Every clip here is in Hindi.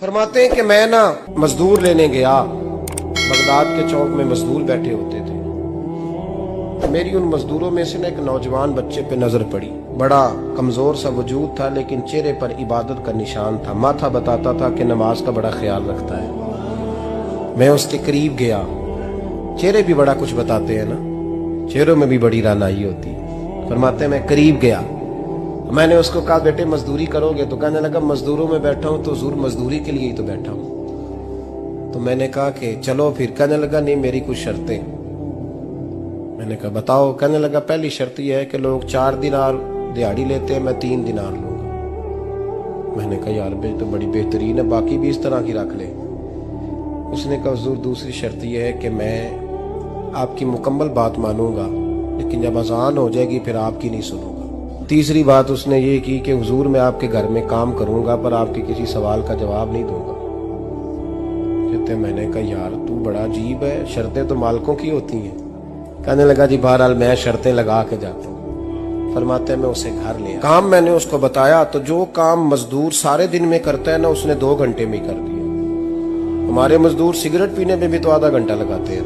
फरमाते हैं कि मैं ना मजदूर लेने गया, बगदाद के चौक में मजदूर बैठे होते थे। तो मेरी उन मजदूरों में से ना एक नौजवान बच्चे पे नजर पड़ी। बड़ा कमजोर सा वजूद था, लेकिन चेहरे पर इबादत का निशान था। माथा बताता था कि नमाज का बड़ा ख्याल रखता है। मैं उसके करीब गया। चेहरे भी बड़ा कुछ बताते हैं ना, चेहरों में भी बड़ी रानाई होती है। फरमाते हैं मैं करीब गया, मैंने उसको कहा बेटे मजदूरी करोगे? तो कहने लगा मजदूरों में बैठा हूं तो हुजूर मजदूरी के लिए ही तो बैठा हूं। तो मैंने कहा कि चलो फिर। कहने लगा नहीं, मेरी कुछ शर्तें। मैंने कहा बताओ। कहने लगा पहली शर्त यह है कि लोग 4 दिनार दिहाड़ी लेते हैं, मैं 3 दिनार लूंगा। मैंने कहा यार बे तो बड़ी बेहतरीन है, बाकी भी इस तरह की रख ले। उसने कहा हुजूर दूसरी शर्त यह है कि मैं आपकी मुकम्मल बात मानूंगा, लेकिन जब अजान हो जाएगी फिर आपकी नहीं सुनूंगा। तीसरी बात उसने ये की कि हुजूर मैं आपके घर में काम करूंगा पर आपके किसी सवाल का जवाब नहीं दूंगा। कहते मैंने कहा यार तू बड़ा अजीब है, शर्तें तो मालिकों की होती हैं। कहने लगा जी बहरहाल मैं शर्तें लगा के जाता हूँ। फरमाते मैं उसे घर ले काम मैंने उसको बताया तो जो काम मजदूर सारे दिन में करता है ना, उसने 2 घंटे में ही कर दिया। हमारे मजदूर सिगरेट पीने में भी तो आधा घंटा लगाते हैं,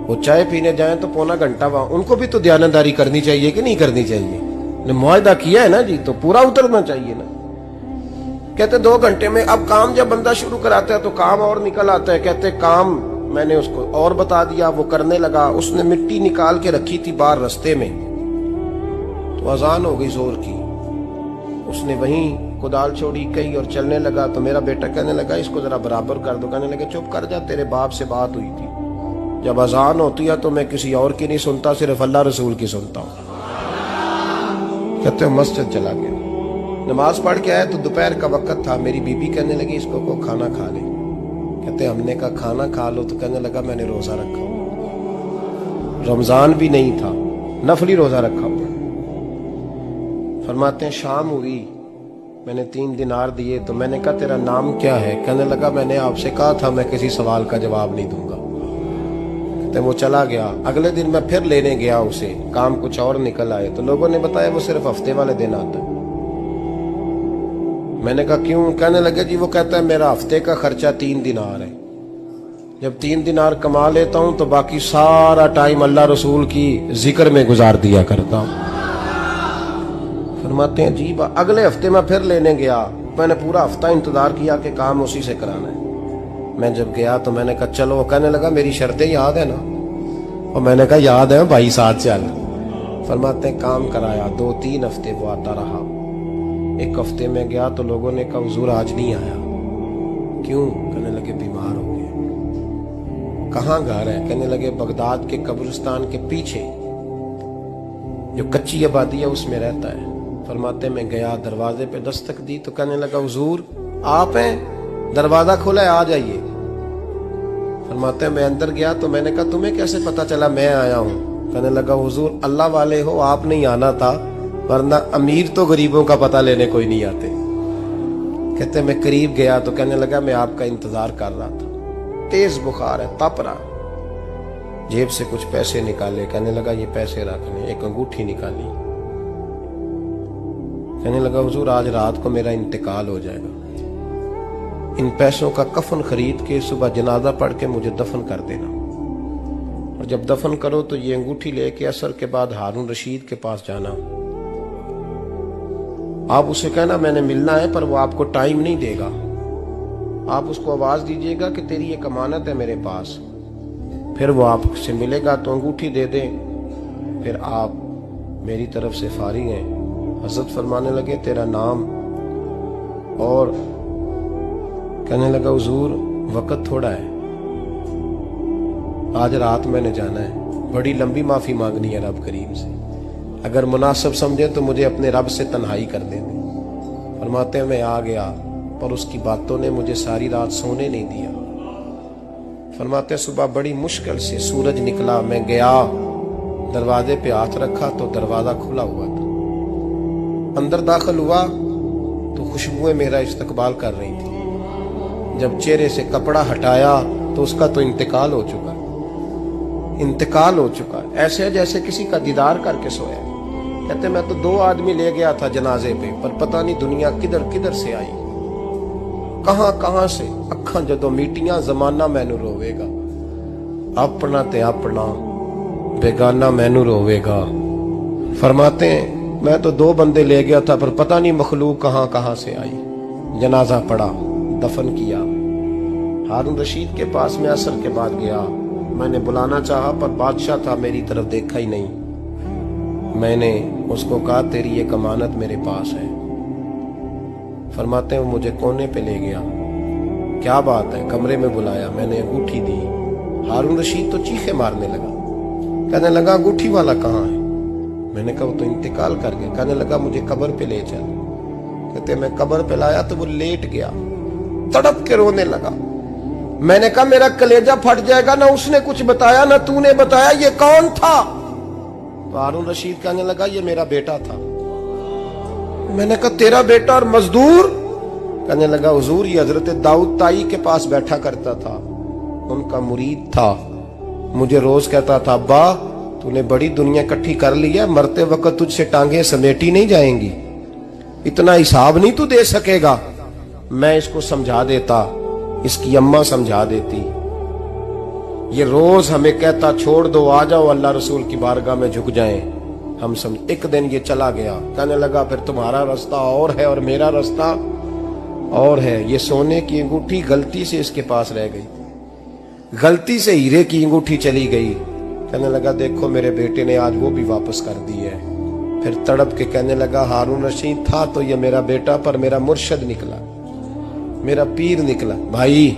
वो चाय पीने जाएं तो पौना घंटा। वहां उनको भी तो दयानतदारी करनी चाहिए कि नहीं करनी चाहिए? ने मुआहदा किया है ना जी, तो पूरा उतरना चाहिए ना। कहते 2 घंटे में। अब काम जब बंदा शुरू कराता है तो काम और निकल आता है। कहते काम मैंने उसको और बता दिया, वो करने लगा। उसने मिट्टी निकाल के रखी थी बाहर रास्ते में, तो अजान हो गई जोर की। उसने वहीं कुदाल छोड़ी कही और चलने लगा। तो मेरा बेटा कहने लगा इसको जरा बराबर कर दो। कहने लगे चुप कर जा, तेरे बाप से बात हुई थी। जब अजान होती है तो मैं किसी और की नहीं सुनता, सिर्फ अल्लाह रसूल की सुनता हूँ। कहते मस्जिद चला गया, नमाज पढ़ के आया तो दोपहर का वक्त था। मेरी बीबी कहने लगी इसको को खाना खा ले। कहते हमने कहा खाना खा लो। तो कहने लगा मैंने रोजा रखा हुआ, रमजान भी नहीं था, नफली रोजा रखा हुआ। फरमाते हैं शाम हुई, मैंने 3 दिनार दिए। तो मैंने कहा तेरा नाम क्या है? कहने लगा मैंने आपसे कहा था मैं किसी सवाल का जवाब नहीं दूंगा। वो चला गया। अगले दिन मैं फिर लेने गया उसे, काम कुछ और निकल आए। तो लोगों ने बताया वो सिर्फ हफ्ते वाले दिन आता है। मैंने कहा क्यों? कहने लगे जी वो कहता है मेरा हफ्ते का खर्चा 3 दिनार है। जब 3 दिनार कमा लेता हूं तो बाकी सारा टाइम अल्लाह रसूल की जिक्र में गुजार दिया करता हूं। फरमाते हैं जी अगले हफ्ते मैं फिर लेने गया। मैंने पूरा हफ्ता इंतजार किया कि काम उसी से कराना है। मैं जब गया तो मैंने कहा चलो। कहने लगा मेरी शर्तें याद है ना? और मैंने कहा याद है भाई, साथ चल। फरमाते हैं काम कराया। 2-3 हफ्ते वो आता रहा। एक हफ्ते में गया तो लोगों ने कहा हुजूर आज नहीं आया। क्यों? कहने लगे बीमार हो गए। कहाँ घर है? कहने लगे बगदाद के कब्रिस्तान के पीछे जो कच्ची आबादी है उसमें रहता है। फरमाते मैं गया, दरवाजे पे दस्तक दी तो कहने लगा हुजूर आप हैं? दरवाजा खुला है, आ जाइए। फरमाते हैं मैं अंदर गया तो मैंने कहा तुम्हें कैसे पता चला मैं आया हूँ? कहने लगा हुजूर अल्लाह वाले हो, आप नहीं आना था, वरना अमीर तो गरीबों का पता लेने कोई नहीं आते। कहते मैं करीब गया तो कहने लगा मैं आपका इंतजार कर रहा था, तेज बुखार है, तप रहा। जेब से कुछ पैसे निकाले। कहने लगा ये पैसे रखने। एक अंगूठी निकाली। कहने लगा हुजूर आज रात को मेरा इंतकाल हो जाएगा, इन पैसों का कफन खरीद के सुबह जनाजा पढ़ के मुझे दफन कर देना, और जब दफन करो तो ये अंगूठी लेके असर के बाद हारून रशीद के पास जाना। आप उसे कहना मैंने मिलना है पर वो आपको टाइम नहीं देगा। आप उसको आवाज दीजिएगा कि तेरी एक अमानत है मेरे पास। फिर वो आपसे मिलेगा तो अंगूठी दे दे, फिर आप मेरी तरफ से फारिग हैं। हजरत फरमाने लगे तेरा नाम? और कहने लगा हुजूर वक्त थोड़ा है, आज रात मैंने जाना है, बड़ी लंबी माफी मांगनी है रब करीम से। अगर मुनासिब समझे तो मुझे अपने रब से तन्हाई कर देने। फरमाते हैं मैं आ गया पर उसकी बातों ने मुझे सारी रात सोने नहीं दिया। फरमाते सुबह बड़ी मुश्किल से सूरज निकला। मैं गया, दरवाजे पे हाथ रखा तो दरवाजा खुला हुआ था। अंदर दाखिल हुआ तो खुशबुएं मेरा इस्तकबाल कर रही थी। जब चेहरे से कपड़ा हटाया तो उसका तो इंतकाल हो चुका, इंतकाल हो चुका। ऐसे जैसे किसी का दीदार करके सोया। कहते मैं तो 2 आदमी ले गया था जनाजे पे, पर पता नहीं दुनिया किधर किधर से आई। कहां कहां से अखां जदों मीटियां जमाना मैनू रोवेगा, अपना ते अपना बेगाना मैनू रोवेगा। फरमाते हैं मैं तो 2 बंदे ले गया था पर पता नहीं मखलूक कहां कहां से आई। जनाजा पड़ा, दफन किया। हारून रशीद के पास में असर के बाद गया। मैंने बुलाना चाहा पर बादशाह था, मेरी तरफ देखा ही नहीं। मैंने उसको कहा तेरी एक अमानत मेरे पास है। फरमाते हैं वो मुझे कोने पे ले गया। क्या बात है? कमरे में बुलाया, मैंने अंगूठी दी। हारून रशीद तो चीखे मारने लगा, कहने लगा अंगूठी वाला कहाँ है? मैंने कहा वो तो इंतकाल कर गया। कहने लगा मुझे कब्र पे ले चल। कहते मैं कब्र पे लाया तो वो लेट गया, तड़प के रोने लगा। मैंने कहा मेरा कलेजा फट जाएगा, ना उसने कुछ बताया ना तूने बताया, ये कौन था? तो हारून रशीद कहने लगा ये मेरा बेटा था। मैंने कहा तेरा बेटा और मजदूर? कहने लगा हुजूर ये हजरत दाऊद ताई के पास बैठा करता था, उनका मुरीद था। मुझे रोज कहता था अब्बा तूने बड़ी दुनिया इकट्ठी कर ली है, मरते वक्त तुझसे टांगे समेटी नहीं जाएंगी, इतना हिसाब नहीं तू दे सकेगा। मैं इसको समझा देता, इसकी अम्मा समझा देती। ये रोज हमें कहता छोड़ दो, आ जाओ अल्लाह रसूल की बारगाह में झुक जाएं। हम समझ। एक दिन ये चला गया, कहने लगा फिर तुम्हारा रास्ता और है और मेरा रास्ता और है। ये सोने की अंगूठी गलती से इसके पास रह गई, गलती से हीरे की अंगूठी चली गई। कहने लगा देखो मेरे बेटे ने आज वो भी वापस कर दी है। फिर तड़प के कहने लगा हारून रशीद था तो ये मेरा बेटा, पर मेरा मुर्शद निकला, मेरा पीर निकला। भाई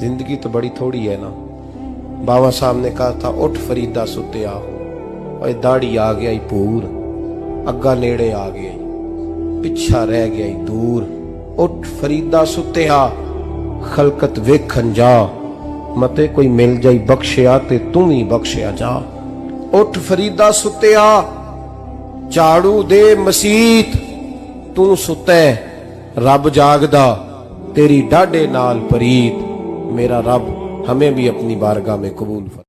जिंदगी तो बड़ी थोड़ी है ना। बाबा साहब ने कहा था उठ फरीदा सुते आ, और दाढ़ी आ गया पूर, अग्गा नेड़े आ गया, पिछा रह गया दूर। उठ फरीदा सुते आ, खलकत वेखन जा, मते कोई मिल जाई बख्शिया ते तू ही बख्शिया जा। उठ फरीदा सुते आ, झाड़ू दे मसीत, तू सुते रब जागदा, तेरी डाडे नाल परीत। मेरा रब हमें भी अपनी बारगाह में कबूल फरमा।